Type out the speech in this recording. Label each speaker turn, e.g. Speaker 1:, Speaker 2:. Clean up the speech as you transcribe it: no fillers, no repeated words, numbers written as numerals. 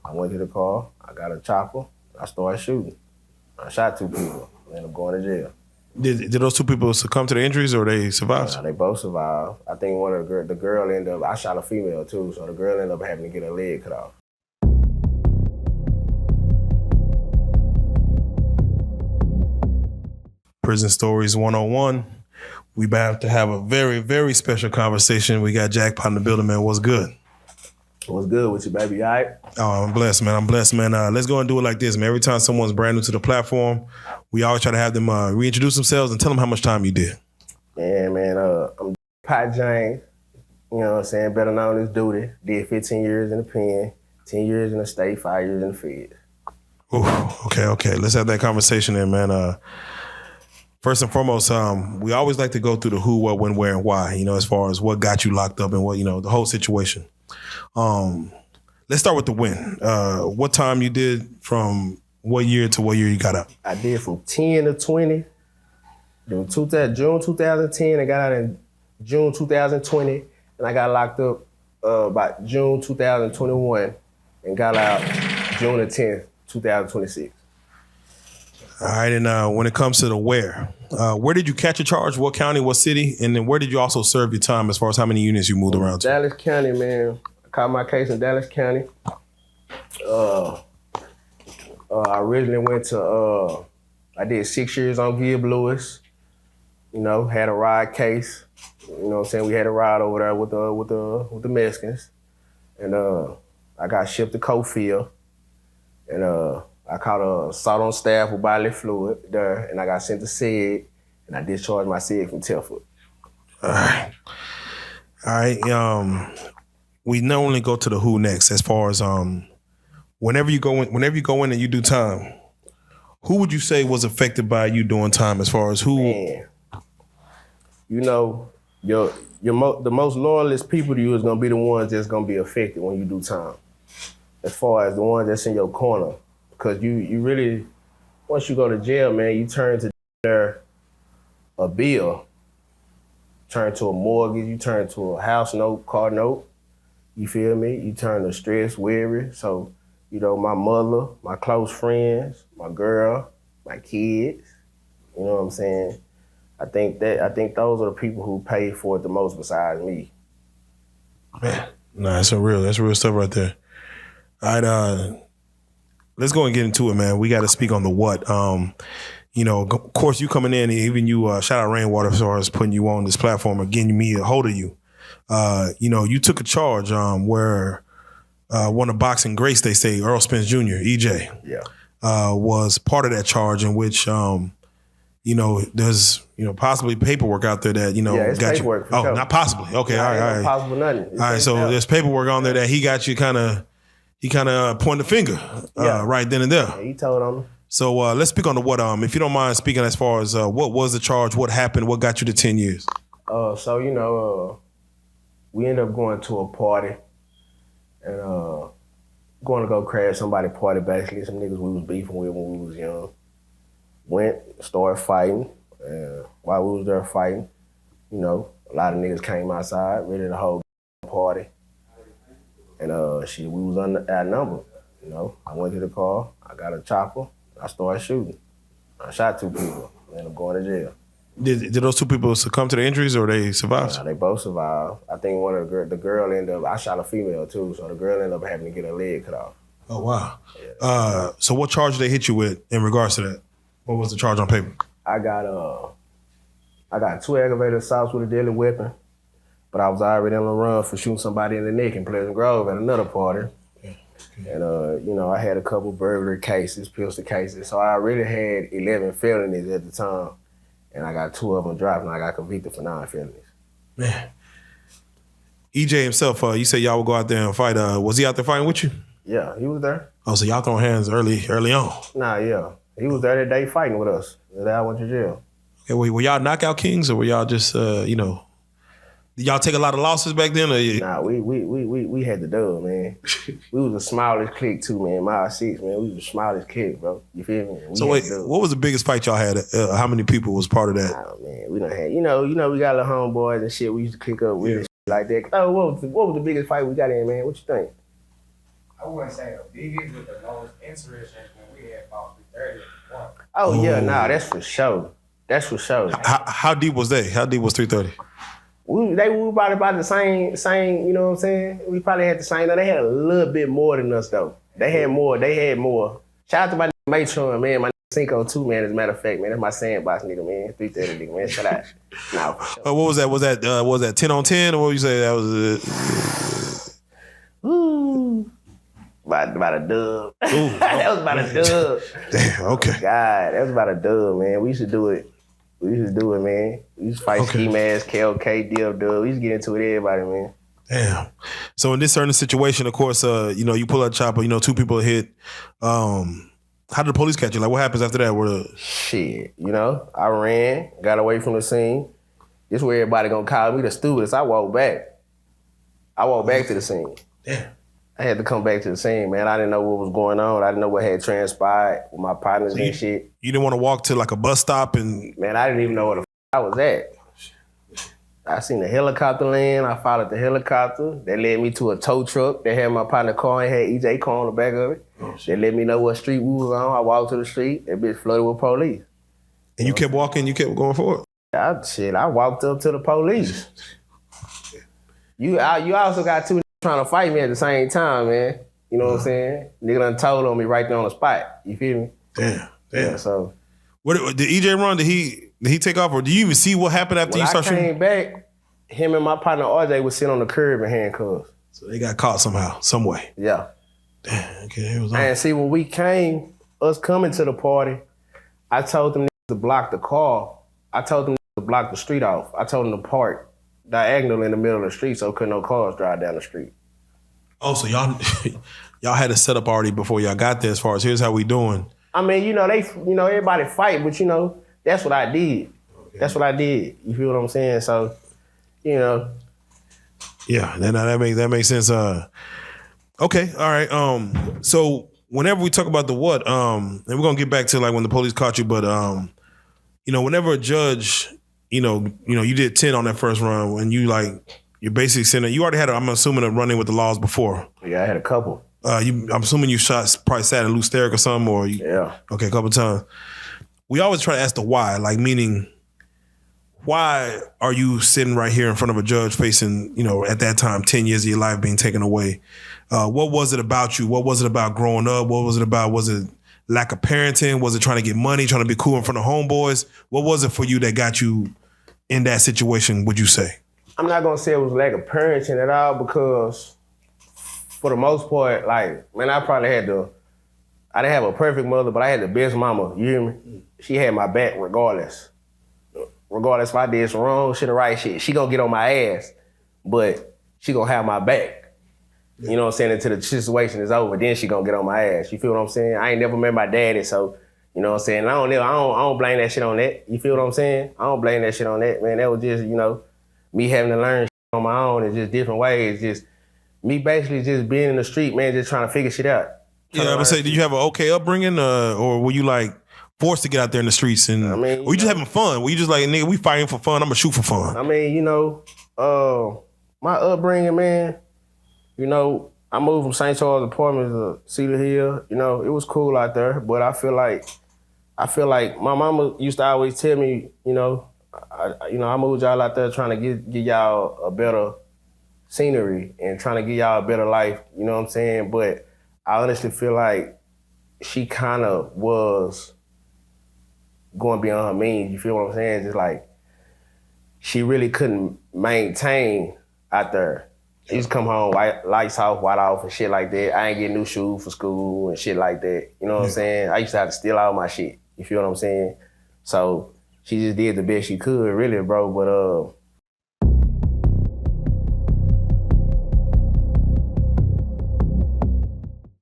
Speaker 1: I went to the car. I got a chopper. I started shooting. I shot 2 people. I ended up going to jail.
Speaker 2: Did those 2 people succumb to the injuries or they survived?
Speaker 1: They both survived. I think one of the girl ended up, I shot a female too, so the girl ended up having to get her leg cut off.
Speaker 2: Prison Stories 101. We about to have a very, very special conversation. We got Jackpot in the building, man. What's good?
Speaker 1: What's good with you, baby? All right?
Speaker 2: Oh, I'm blessed, man. Let's go and do it like this, man. Every time someone's brand new to the platform, we always try to have them reintroduce themselves and tell them how much time you did.
Speaker 1: Yeah, man. I'm Pat James. You know what I'm saying? Better known as Duty. Did 15 years in the pen, 10 years in the state, 5 years in the feds.
Speaker 2: Ooh, okay. Let's have that conversation then, man. First and foremost, we always like to go through the who, what, when, where, and why, as far as what got you locked up and what, the whole situation. Let's start with the when. What time you did from what year to what year you got out?
Speaker 1: I did from 10 to 20. Then June 2010, I got out in June 2020, and I got locked up about June 2021 and got out June the 10th, 2026.
Speaker 2: All right, and when it comes to the where did you catch a charge? What county, what city? And then where did you also serve your time as far as how many units you moved around to?
Speaker 1: Dallas County, man. I caught my case in Dallas County. I originally went to, I did 6 years on Gibb Lewis. Had a ride case. What I'm saying? We had a ride over there with the Mexicans. And I got shipped to Cofield. And I caught a assault on staff with bodily fluid there, and I got sent to SED, and I discharged my SED from Telford.
Speaker 2: All right. We normally go to the who next, as far as whenever you go in and you do time, who would you say was affected by you doing time, as far as who?
Speaker 1: Man, the most loyalist people to you is gonna be the ones that's gonna be affected when you do time. As far as the ones that's in your corner. Because you really, once you go to jail, man, you turn to a bill, turn to a mortgage, you turn to a house note, car note, you feel me? You turn to stress, worry. So, my mother, my close friends, my girl, my kids, you know what I'm saying? I think those are the people who pay for it the most besides me.
Speaker 2: Man, that's real stuff right there. All right, let's go and get into it, man. We got to speak on the what. Of course, you coming in, and even you, shout out Rainwater as far as putting you on this platform or getting me a hold of you. You took a charge where one of boxing greats, they say, Errol Spence Jr., EJ, was part of that charge in which, there's, possibly paperwork out there that,
Speaker 1: it's
Speaker 2: got
Speaker 1: paperwork,
Speaker 2: you.
Speaker 1: For sure.
Speaker 2: Not possibly. Okay,
Speaker 1: all right.
Speaker 2: Not
Speaker 1: possible nothing.
Speaker 2: All right, so there's paperwork on there that he got you he kind of pointed the finger right then and there.
Speaker 1: Yeah, he told on me.
Speaker 2: So let's speak on the what. If you don't mind speaking as far as what was the charge, what happened, what got you to 10 years?
Speaker 1: We ended up going to a party and going to go crash somebody's party, basically. Some niggas we was beefing with when we was young. Went, started fighting. While we was there fighting, a lot of niggas came outside, ready to hold party. And we was outnumbered. I went to the car, I got a chopper, I started shooting. I shot 2 people, ended up going to jail.
Speaker 2: Did those 2 people succumb to the injuries or they survived?
Speaker 1: They both survived. I think one of the girl ended up, I shot a female too, so the girl ended up having to get her leg cut off.
Speaker 2: Oh, wow. Yeah. So what charge did they hit you with in regards to that? What was the charge on paper?
Speaker 1: I got 2 aggravated assaults with a deadly weapon, but I was already on the run for shooting somebody in the neck in Pleasant Grove at another party. And, I had a couple burglary cases, pistol cases. So I really had 11 felonies at the time. And I got 2 of them dropped, and I got convicted for 9 felonies.
Speaker 2: Man. EJ himself, you said y'all would go out there and fight. Was he out there fighting with you?
Speaker 1: Yeah, he was there.
Speaker 2: Oh, so y'all throwing hands early on.
Speaker 1: Nah, yeah. He was there that day fighting with us. The day I went to jail.
Speaker 2: Okay, were y'all knockout kings, or were y'all just, did y'all take a lot of losses back then? Or
Speaker 1: Nah, we had the dub, man. We was the smallest clique too, man. Mile 6, man. We was the smallest clique, bro. You feel me?
Speaker 2: So wait, what was the biggest fight y'all had? How many people was part of that?
Speaker 1: Oh man, we done had, we got little homeboys and shit. We used to click up with and shit like that. Oh, what was the biggest fight we got in, man? What you think?
Speaker 3: I wouldn't say the biggest, but the most interesting when we had about 330.
Speaker 1: Oh yeah, nah, that's for sure. That's for sure.
Speaker 2: How deep was they? How deep was 330?
Speaker 1: We were probably about the same, you know what I'm saying? We probably had the same. No, they had a little bit more than us though. They had more. Shout out to my Matron, man. My Cinco too, man. As a matter of fact, man, that's my sandbox nigga, man. 330 nigga, man. Shout out. Nah, for sure.
Speaker 2: What was that? Was that 10 on 10 or what you say that was?
Speaker 1: Ooh. About a dub. That was about a dub.
Speaker 2: Damn, okay.
Speaker 1: God, that was about a dub, man. We used to do it. Man. We used to fight ski mask, KLK, dub. We used to get into it, everybody, man.
Speaker 2: Damn. So in this certain situation, of course, you pull out a chopper, two people are hit. How did the police catch you? Like, what happens after that?
Speaker 1: Shit, I ran, got away from the scene. This is where everybody gonna call me the stupidest. I walked back to the scene.
Speaker 2: Damn.
Speaker 1: I had to come back to the scene, man. I didn't know what was going on. I didn't know what had transpired with my partners and shit.
Speaker 2: You didn't want to walk to like a bus stop and...
Speaker 1: Man, I didn't even know where the I was at. I seen the helicopter land. I followed the helicopter. They led me to a tow truck. They had my partner car and had EJ car on the back of it. They let me know what street we was on. I walked to the street. That bitch flooded with police.
Speaker 2: And you kept walking, you kept going forward?
Speaker 1: I walked up to the police. You also got two trying to fight me at the same time, man. You know what I'm saying? Nigga done told on me right there on the spot. You feel me?
Speaker 2: Damn.
Speaker 1: Yeah, so.
Speaker 2: What did EJ run? Did he take off, or do you even see what happened after you started shooting?
Speaker 1: When I came back, him and my partner RJ was sitting on the curb in handcuffs.
Speaker 2: So they got caught somehow, some way.
Speaker 1: Yeah.
Speaker 2: Damn, okay, it was on.
Speaker 1: And see, when we came, us coming to the party, I told them to block the car. I told them to block the street off. I told them to park diagonal in the middle of the street so couldn't no cars drive down the street.
Speaker 2: Oh, so y'all had a setup already before y'all got there as far as here's how we doing.
Speaker 1: I mean, everybody fight, but that's what I did. Okay. That's what I did. You feel what I'm saying? So, Yeah,
Speaker 2: that makes sense. Okay, all right. So whenever we talk about the what, and we're gonna get back to like when the police caught you, but whenever a judge, you did 10 on that first run when you're basically sitting, you already had I'm assuming a run-in with the laws before.
Speaker 1: Yeah, I had a couple.
Speaker 2: I'm assuming you probably sat in loose Derrick or something, or
Speaker 1: yeah.
Speaker 2: Okay, a couple times. We always try to ask the why, like meaning, why are you sitting right here in front of a judge facing, at that time, 10 years of your life being taken away? What was it about you? What was it about growing up? What was it about? Was it lack of parenting? Was it trying to get money, trying to be cool in front of homeboys? What was it for you that got you in that situation, would you say?
Speaker 1: I'm not gonna say it was lack of parenting at all because for the most part, I didn't have a perfect mother, but I had the best mama, you hear me? She had my back regardless. Regardless if I did some wrong shit or right shit, she gonna get on my ass, but she gonna have my back. You know what I'm saying? Until the situation is over, then she gonna get on my ass. You feel what I'm saying? I ain't never met my daddy, so you know what I'm saying? I don't blame that shit on that. You feel what I'm saying? I don't blame that shit on that, man. That was just, me having to learn shit on my own in just different ways. Just me basically just being in the street, man, just trying to figure shit out.
Speaker 2: Yeah, I would say, did you have an okay upbringing, or were you forced to get out there in the streets and were you just having fun? Were you just nigga, we fighting for fun, I'm gonna shoot for fun?
Speaker 1: I mean, my upbringing, man, I moved from St. Charles Apartments to Cedar Hill. It was cool out there, but I feel like my mama used to always tell me, I moved y'all out there trying to give y'all a better scenery and trying to give y'all a better life, you know what I'm saying? But I honestly feel like she kind of was going beyond her means, you feel what I'm saying? Just she really couldn't maintain out there. She used to come home, lights off, white off and shit like that. I ain't get new shoes for school and shit like that. You know what I'm saying? I used to have to steal all my shit. You feel what I'm saying? So she just did the best she could, really, bro. But